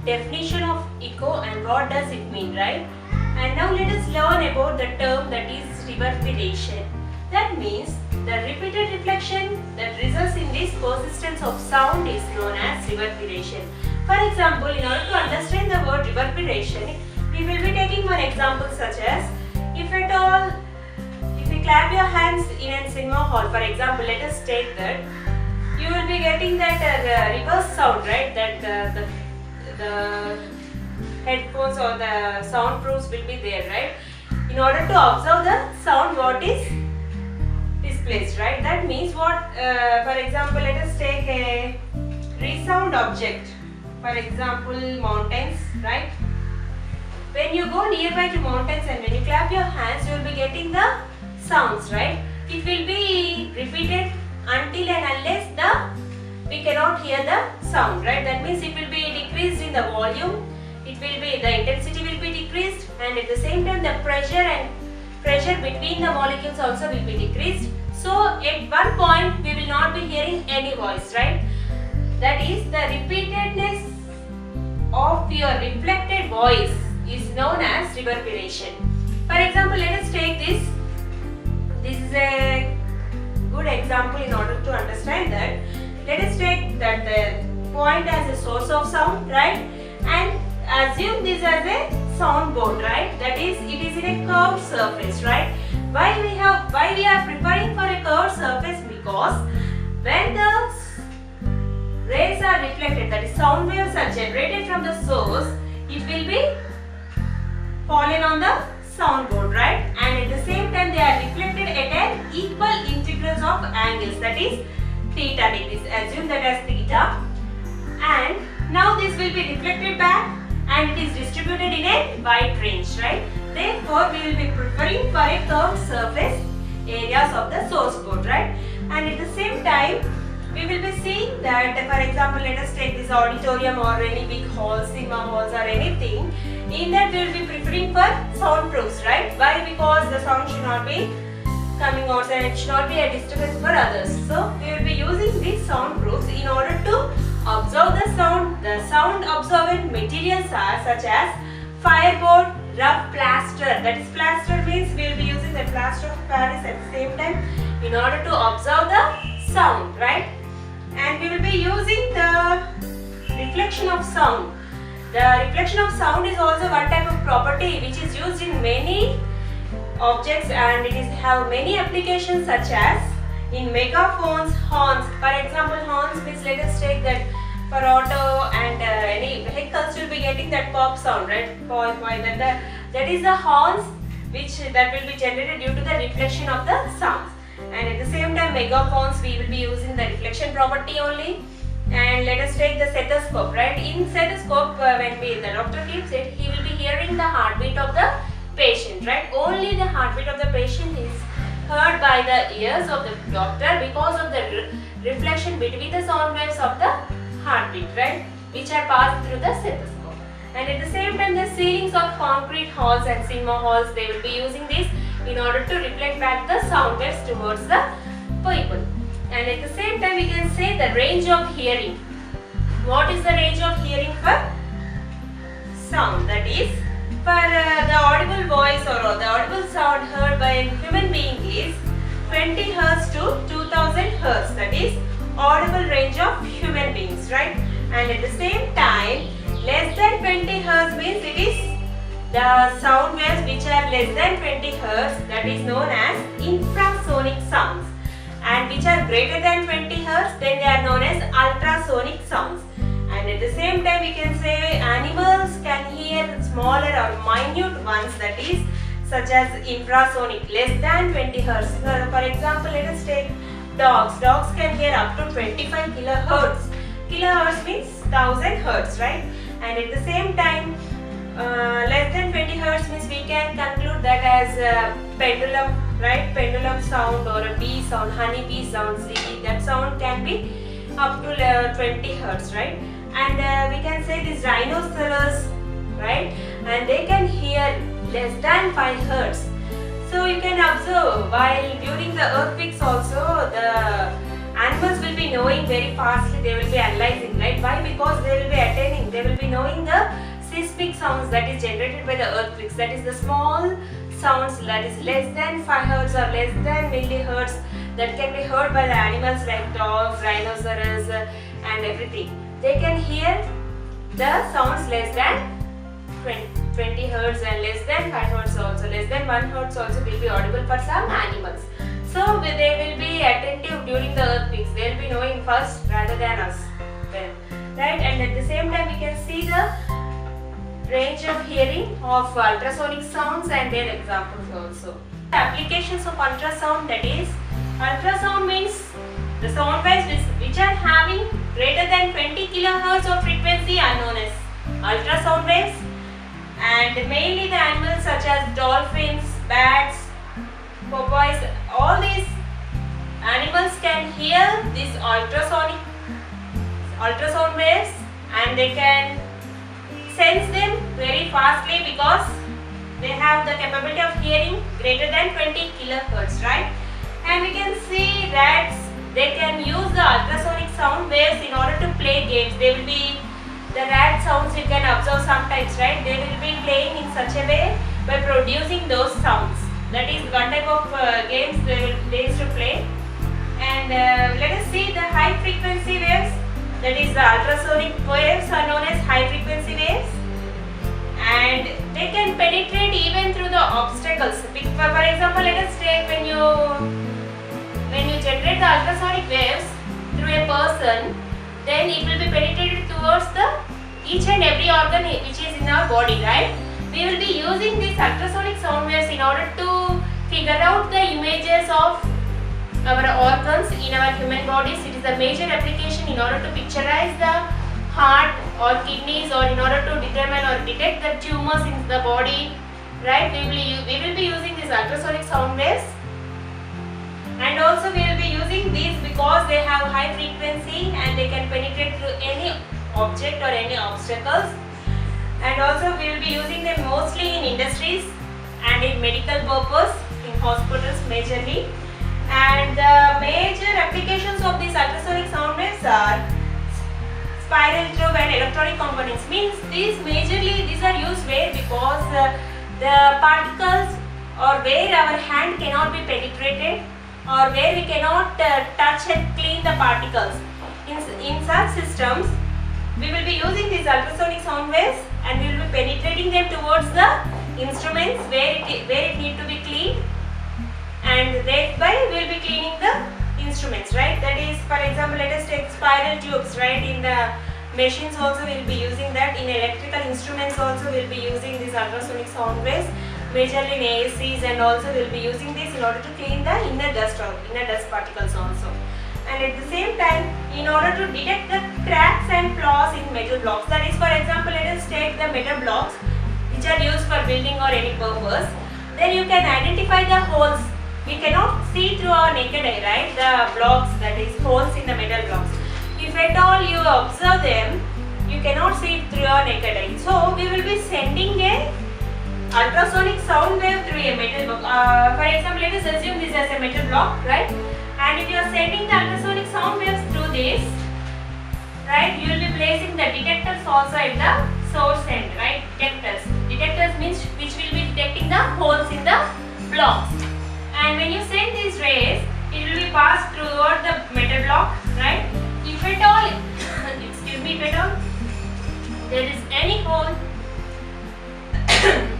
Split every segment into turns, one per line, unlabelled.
definition of echo and what does it mean, right? And now let us learn about the term that is reverberation. That means the repeated reflection that results in this persistence of sound is known as reverberation. For example, in order to understand the word reverberation, we will be taking one example such as, if you clap your hands in a cinema hall, for example, let us take that, you will be getting that reverse sound, right? That the headphones or the soundproofs will be there, right? In order to observe the sound what is displaced, right? That means what, for example, let us take a resound object, for example, mountains, right? When you go nearby to mountains and when you clap your hands, you will be getting the sounds, right? It will be repeated until and unless we cannot hear the sound, right? That means it will be decreased in the volume, the intensity will be decreased, and at the same time the pressure between the molecules also will be decreased. So at one point we will not be hearing any voice, right? That is, the repeatedness of your reflected voice is known as reverberation. For example, let us take this. This is a good example in order to understand that. Let us take that the point as a source of sound, right? And assume this as a soundboard, right? That is, it is in a curved surface, right? Why we are preferring for a curved surface? Because when the rays are reflected, that is, sound waves are generated from the source, it will be fallen on the soundboard, right? And at the same time they are reflected at an equal integrals of angles, that is theta degrees. Assume that as theta, and now this will be reflected back and it is distributed in a wide range, right? Therefore, we will be preferring for a curved surface areas of the source board, right? And at the same time, we will be seeing that, for example, let us take this auditorium or any big halls, cinema halls or anything. In that, we will be preferring for soundproofs, right? Why? Because the sound should not be coming outside and it should not be a disturbance for others. So, we will be using these soundproofs in order to observe the sound. The sound absorbent materials are such as fireboard, rough plaster. That is, plaster means we will be using the plaster of Paris at the same time in order to observe the sound, right? And we will be using the reflection of sound. The reflection of sound is also one type of property which is used in many objects, and it is have many applications such as in megaphones, horns. For example, horns means, let us take that for auto and any vehicles will be getting that pop sound, right? That is the horns that will be generated due to the reflection of the sounds. And at the same time, megaphones, we will be using the reflection property only. And let us take the stethoscope, right? In stethoscope, when the doctor keeps it, he will be hearing the heartbeat of the patient, right? Only the heartbeat of the patient is heard by the ears of the doctor because of the reflection between the sound waves of the heartbeat, right? Which are passed through the stethoscope. And at the same time, the ceilings of concrete halls and cinema halls, they will be using this in order to reflect back the sound waves towards the people. And at the same time, we can say the range of hearing. What is the range of hearing for sound? That is, for the audible voice or the audible sound heard by a human being is 20 Hz to 2000 Hz. That is audible range of human beings, right? And at the same time, less than 20 Hz means it is the sound waves which are less than 20 Hz, that is known as infrasonic sounds. And which are greater than 20 Hz, then they are known as ultrasonic sounds. And at the same time, we can say animals can hear smaller or minute ones, that is such as infrasonic, less than 20 Hz. For example, let us take dogs. Dogs can hear up to 25 kilohertz. Kilohertz means 1000 Hz, right? And at the same time, less than 20 Hz means we can conclude that as a pendulum, right? Pendulum sound or a bee sound, honey bee sound, that sound can be up to 20 Hz, right? And we can say this rhinoceros, right? And they can hear less than 5 Hz. So you can observe while during the earthquakes also the animals will be knowing very fastly, they will be analyzing, right? Why? Because they will be attaining, they will be knowing the seismic sounds that is generated by the earthquakes, that is the small sounds that is less than 5 Hz or less than millihertz that can be heard by the animals like dogs, rhinoceros and everything. They can hear the sounds less than 20 Hz and less than 5 Hz also, less than 1 Hz also will be audible for some animals. So they will be attentive during the earthquakes, they will be knowing first rather than us, right? And at the same time we can see the range of hearing of ultrasonic sounds and their examples also. Applications of ultrasound, that is, ultrasound means the sound waves which are having greater than 20 kHz of frequency are known as ultrasound waves, and mainly the animals such as dolphins, bats, porpoise, all these animals can hear these ultrasound waves and they can sense them very fastly because they have the capability of hearing greater than 20 kHz, right? And we can see rats, they can use the ultrasonic sound waves in order to play games. They will be, the rat sounds you can observe sometimes, right? They will be playing in such a way by producing those sounds. That is one type of games they used to play. And let us see the high frequency waves, that is the ultrasonic waves are known as high frequency waves, and they can penetrate even through the obstacles. For example, let us take when you generate the ultrasonic waves through a person, then it will be penetrated towards each and every organ which is in our body, right? We will be using these ultrasonic sound waves in order to figure out the images of our organs in our human bodies. It is a major application in order to picturize the heart or kidneys, or in order to determine or detect the tumors in the body, right? We will be using these ultrasonic sound waves, and also we will be using these because they have high frequency and they can penetrate through any object or any obstacles. And also we will be using them mostly in industries and in medical purpose, in hospitals majorly. And the major applications of these ultrasonic sound waves are spiral tube and electronic components. Means these are used where, because the particles or where our hand cannot be penetrated or where we cannot touch and clean the particles. In such systems, we will be using these ultrasonic sound waves and we will be penetrating them towards the instruments where it need to be cleaned, and thereby we will be cleaning the instruments, right? That is, for example, let us take spiral tubes, right? In the machines also we will be using that. In electrical instruments also we will be using these ultrasonic sound waves, majorly in ACs, and also we will be using this in order to clean the inner dust particles also. And at the same time, in order to detect the cracks and flaws in metal blocks, that is, for example, let us take the metal blocks which are used for building or any purpose, then you can identify the holes. We cannot see through our naked eye, right? The blocks, that is holes in the metal blocks. If at all you observe them, you cannot see it through your naked eye. So we will be sending a ultrasonic sound wave through a metal block. For example, let us assume this as a metal block, right? And if you are sending the ultrasonic sound waves through this, right, you will be placing the detectors also at the source end, right? Detectors means which will be detecting the holes in the blocks. And when you send these rays, it will be passed throughout the metal block, right? If at all, there is any hole,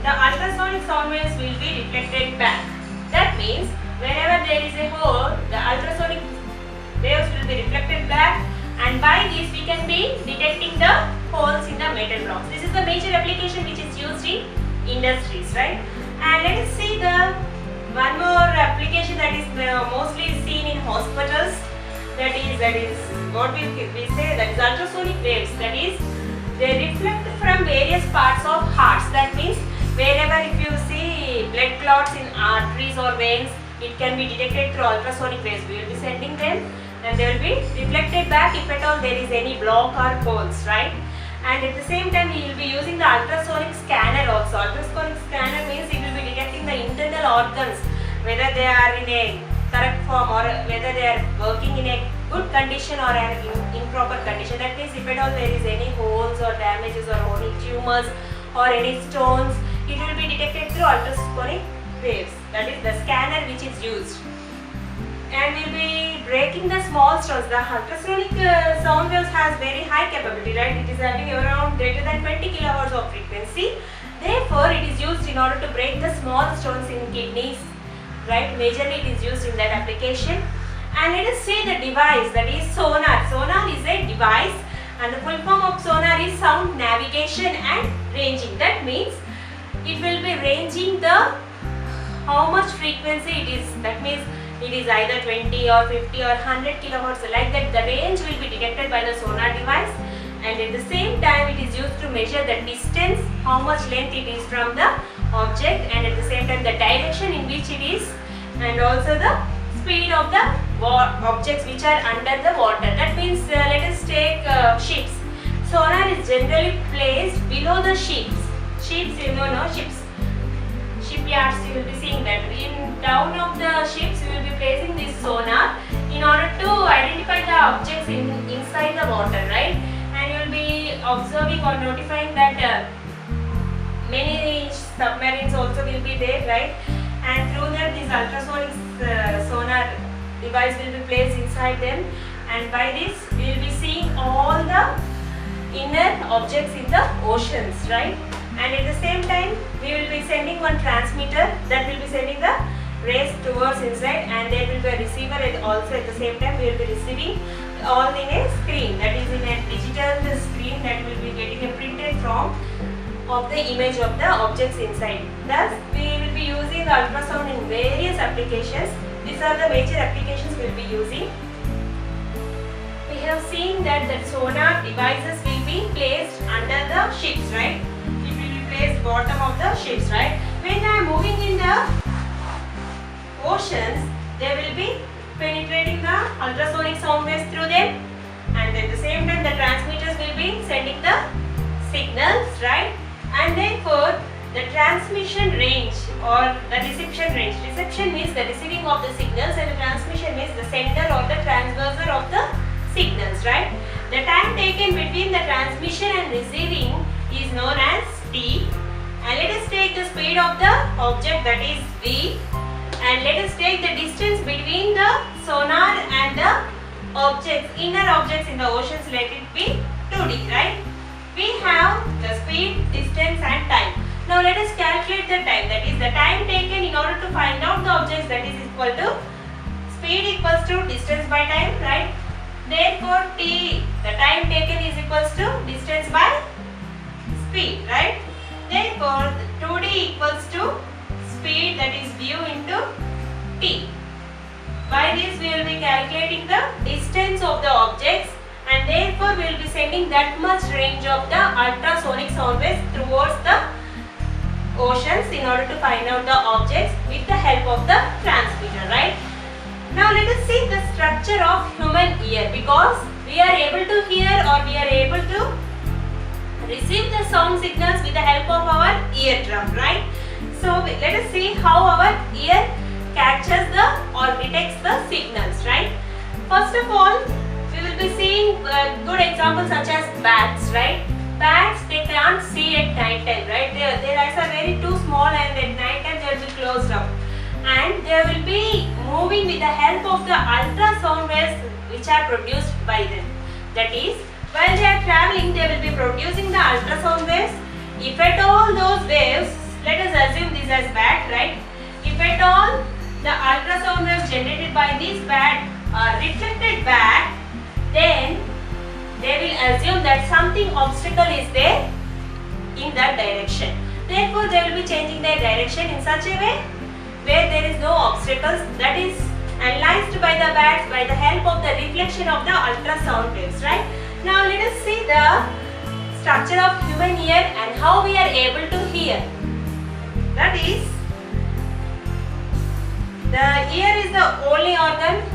the ultrasonic sound waves will be reflected back. That means wherever there is a hole, the ultrasonic waves will be reflected back, and by this we can be detecting the holes in the metal blocks. This is the major application which is used in industries, right? And let us see the one more application that is mostly seen in hospitals. That is what we say, that is ultrasonic waves. That is, they reflect from various parts of hearts. That means wherever if you see blood clots in arteries or veins, it can be detected through ultrasonic waves. We will be sending them and they will be reflected back if at all there is any block or holes, right? And at the same time we will be using the ultrasonic scanner also. Ultrasonic scanner means it will be detecting the internal organs, whether they are in a correct form or whether they are working in a good condition or an improper condition. That means if at all there is any holes or damages or any tumors or any stones, it will be detected through ultrasonic waves. That is the scanner which is used. And we will be breaking the small stones. The ultrasonic sound waves has very high capability, right? It is having around greater than 20 kilohertz of frequency. Therefore, it is used in order to break the small stones in kidneys, right? Majorly it is used in that application. And let us see the device, that is sonar. Sonar is a device, and the full form of sonar is sound navigation and ranging. That means it will be ranging the how much frequency it is. That means it is either 20 or 50 or 100 kilohertz, like that the range will be detected by the sonar device, and at the same time it is used to measure the distance, how much length it is from the object, and at the same time the direction in which it is, and also the speed of the objects which are under the water. That means let us take ships. Sonar is generally placed below the ships. Ships, you know, no ships. Shipyards, you will be seeing that. In down of the ships, you will be placing this sonar in order to identify the objects inside the water, right? And you will be observing or notifying that many submarines also will be there, right? And through that, this ultrasonic sonar device will be placed inside them, and by this we will be seeing all the inner objects in the oceans, right? And at the same time we will be sending one transmitter that will be sending the rays towards inside, and there will be a receiver also at the same time. We will be receiving all in a screen, that is in a digital screen that will be getting a printed form of the image of the objects inside. Thus we will be using the ultrasound in various applications. These are the major applications we will be using. We have seen that the sonar devices will be placed under the ships, right? It will be placed bottom of the ships, right? When I am moving in the oceans, they will be penetrating the ultrasonic sound waves through them, and at the same time the transmitters will be sending the signals, right? And therefore the transmission range or the reception range. Reception means the receiving of the signals, and the transmission means the sender or the transverser of the signals, right? The time taken between the transmission and receiving is known as t. And let us take the speed of the object, that is v, and let us take the distance between the sonar and the objects, inner objects in the oceans. Let it be 2D, right? We have the speed, distance and time. Now let us calculate the time, that is the time taken in order to find out the objects, that is equal to speed equals to distance by time, right? Therefore t, the time taken, is equals to distance by speed, right? Therefore 2d equals to speed, that is v into t. By this we will be calculating the distance of the objects, and therefore we will be sending that much range of the ultrasonic sound waves towards the oceans in order to find out the objects with the help of the transmitter, right? Now let us see the structure of human ear, because we are able to hear or we are able to receive the sound signals with the help of our eardrum, right? So let us see how our ear catches the or detects the signals, right? First of all, we will be seeing good examples such as bats, right? Bats, they can't see at night time, right? Their eyes are very too small, and at night time they will be closed up, and they will be moving with the help of the ultrasound waves which are produced by them. That is, while they are traveling, they will be producing the ultrasound waves. If at all those waves, let us assume this as bat, right? If at all the ultrasound waves generated by this bat are reflected back, then they will assume that something obstacle is there in that direction. Therefore, they will be changing their direction in such a way where there is no obstacles. That is analyzed by the bats by the help of the reflection of the ultrasound waves, right? Now let us see the structure of human ear and how we are able to hear. That is, the ear is the only organ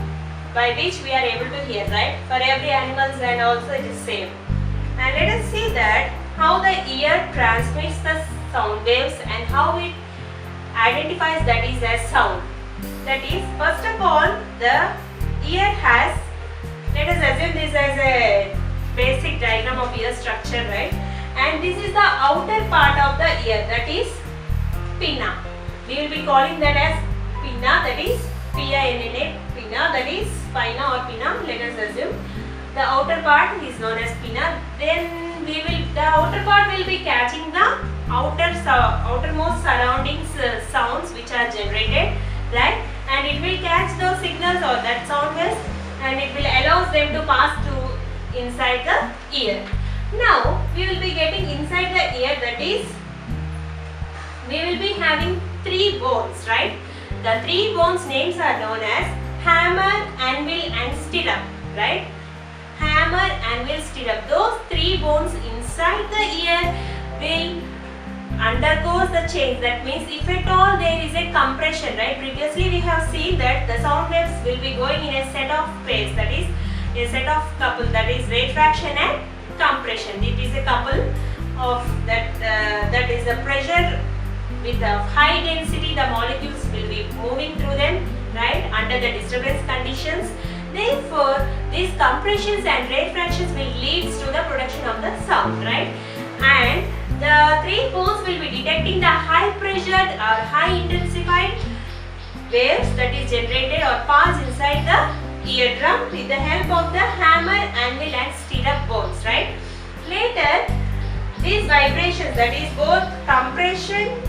by which we are able to hear, right? For every animals, and also it is same. And let us see that how the ear transmits the sound waves and how it identifies that is as sound. That is, first of all, the ear has let us assume this as a basic diagram of ear structure, right? And this is the outer part of the ear, that is pinna. We will be calling that as pinna, that is P-I-N-N-A, pinna, that is spina or pinna. Let us assume the outer part is known as pinna. Then the outer part will be catching the outermost surroundings sounds which are generated, right? And it will catch those signals or that sound waves, and it will allow them to pass through inside the ear. Now we will be getting inside the ear, that is we will be having 3 bones, right? The 3 bones names are known as hammer, anvil and stirrup, right? Hammer, anvil, stirrup. Those 3 bones inside the ear will undergoes the change. That means if at all there is a compression, right? Previously we have seen that the sound waves will be going in a set of pairs, that is a set of couple, that is rarefaction and compression. It is a couple of that is the pressure with the high density, the molecules will be moving through them, right, under the disturbance conditions. Therefore these compressions and rarefactions will lead to the production of the sound, right? And the 3 bones will be detecting the high pressured or high intensified waves that is generated or passed inside the eardrum with the help of the hammer, anvil and stirrup bones, right? Later these vibrations, that is both compression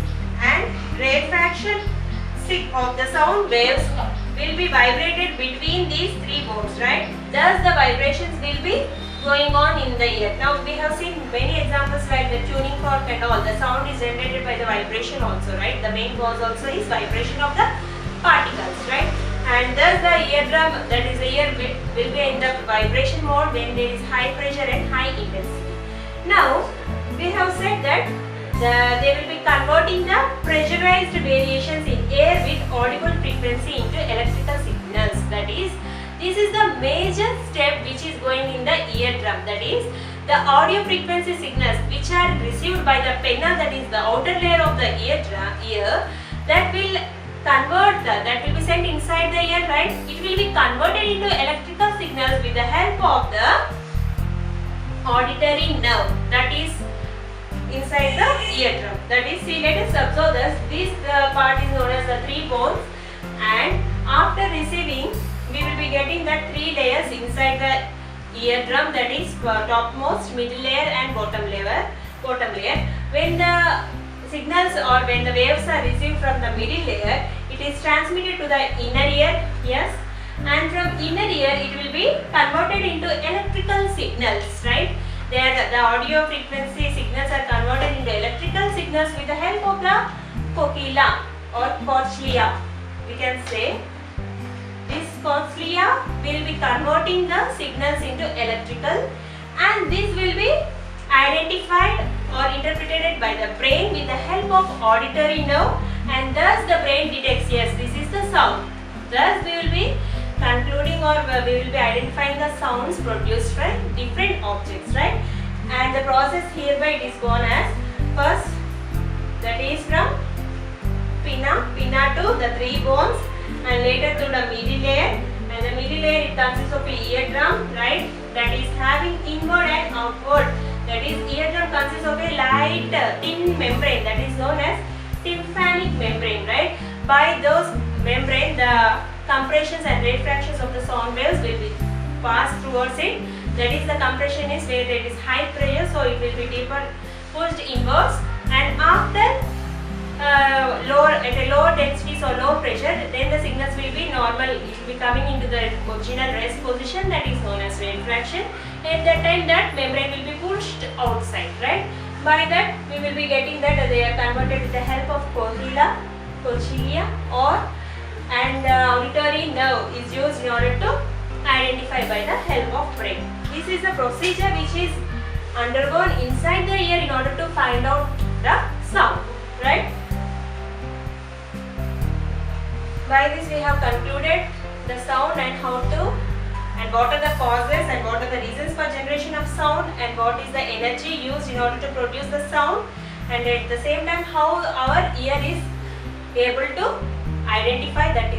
and rarefaction of the sound waves will be vibrated between these 3 bones, right? Thus the vibrations will be going on in the ear. Now we have seen many examples like the tuning fork and all. The sound is generated by the vibration also, right? The main cause also is vibration of the particles, right? And thus the eardrum, that is the ear, will be in the vibration mode when there is high pressure and high intensity. Now we have said that they will be converting the pressurized variations in air with audible frequency into electrical signals. That is, this is the major step which is going in the eardrum. That is, the audio frequency signals which are received by the pinna, that is the outer layer of the ear, that will convert that will be sent inside the ear, right? It will be converted into electrical signals with the help of the auditory nerve, that is inside the eardrum. That is, see, let us observe this part is known as the 3 bones, and after receiving we will be getting the 3 layers inside the eardrum, that is topmost, middle layer and bottom layer. When the signals or when the waves are received from the middle layer, it is transmitted to the inner ear, yes, and from inner ear it will be converted into electrical signals, right? There the audio frequency signals are converted into electrical signals with the help of the cochlea or cochlea, we can say. This cochlea will be converting the signals into electrical, and this will be identified or interpreted by the brain with the help of auditory nerve, and thus the brain detects, yes, this is the sound. Thus we will be concluding or we will be identifying the sounds produced from different objects, right? And the process hereby it is gone as first, that is from pinna to the 3 bones, and later to the middle layer, and the middle layer it consists of a eardrum, right, that is having inward and outward. That is, eardrum consists of a light thin membrane that is known as tympanic membrane, right? By those membrane the compressions and rarefactions of the sound waves will be passed towards it. That is, the compression is where there is high pressure, so it will be deeper pushed inwards, and after at a lower densities or low pressure, then the signals will be normal. It will be coming into the original rest position, that is known as rarefaction. At that time that membrane will be pushed outside, right? By that we will be getting that they are converted with the help of cochlea and auditory nerve is used in order to identify by the help of brain. This is the procedure which is undergone inside the ear in order to find out the sound, right? By this we have concluded the sound and how to, and what are the causes and what are the reasons for generation of sound, and what is the energy used in order to produce the sound, and at the same time how our ear is able to identify that